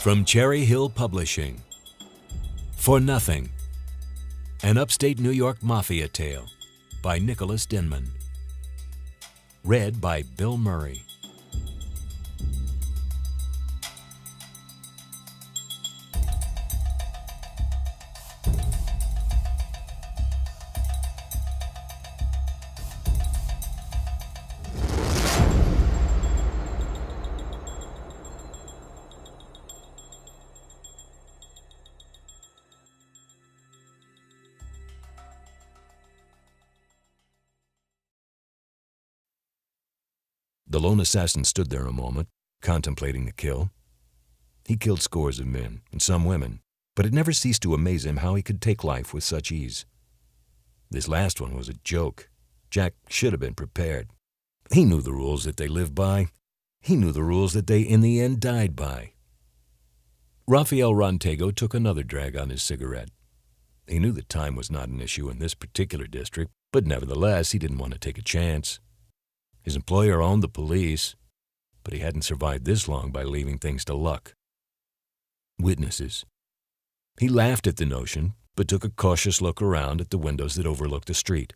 From Cherry Hill Publishing, For Nothing, an Upstate New York Mafia tale by Nicholas Denmon. Read by Bill Murray. The lone assassin stood there a moment, contemplating the kill. He killed scores of men, and some women, but it never ceased to amaze him how he could take life with such ease. This last one was a joke. Jack should have been prepared. He knew the rules that they lived by. He knew the rules that they in the end died by. Rafael Rontego took another drag on his cigarette. He knew that time was not an issue in this particular district, but nevertheless he didn't want to take a chance. His employer owned the police, but he hadn't survived this long by leaving things to luck. Witnesses. He laughed at the notion, but took a cautious look around at the windows that overlooked the street.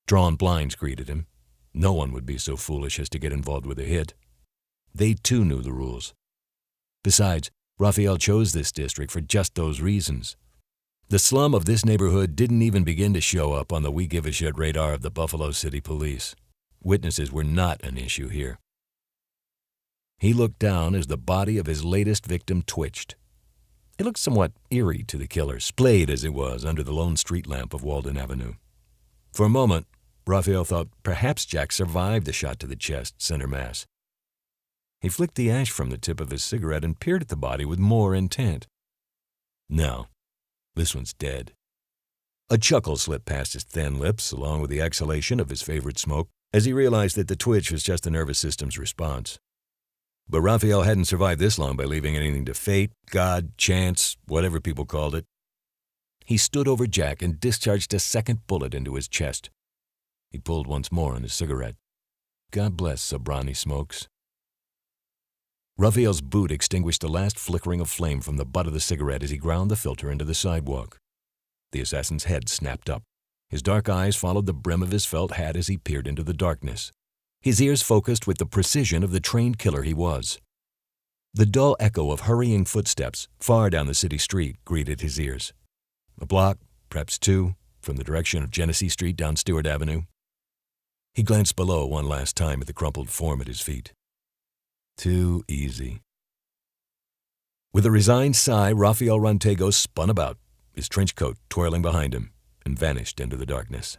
Drawn blinds greeted him. No one would be so foolish as to get involved with a hit. They too knew the rules. Besides, Rafael chose this district for just those reasons. The slum of this neighborhood didn't even begin to show up on the we-give-a-shit radar of the Buffalo City Police. Witnesses were not an issue here. He looked down as the body of his latest victim twitched. It looked somewhat eerie to the killer, splayed as it was under the lone street lamp of Walden Avenue. For a moment, Rafael thought perhaps Jack survived the shot to the chest, center mass. He flicked the ash from the tip of his cigarette and peered at the body with more intent. No, this one's dead. A chuckle slipped past his thin lips, along with the exhalation of his favorite smoke, as he realized that the twitch was just the nervous system's response. But Rafael hadn't survived this long by leaving anything to fate, God, chance, whatever people called it. He stood over Jack and discharged a second bullet into his chest. He pulled once more on his cigarette. God bless Sobrani smokes. Rafael's boot extinguished the last flickering of flame from the butt of the cigarette as he ground the filter into the sidewalk. The assassin's head snapped up. His dark eyes followed the brim of his felt hat as he peered into the darkness. His ears focused with the precision of the trained killer he was. The dull echo of hurrying footsteps far down the city street greeted his ears. A block, perhaps two, from the direction of Genesee Street down Stewart Avenue. He glanced below one last time at the crumpled form at his feet. Too easy. With a resigned sigh, Rafael Rontego spun about, his trench coat twirling behind him, and vanished into the darkness.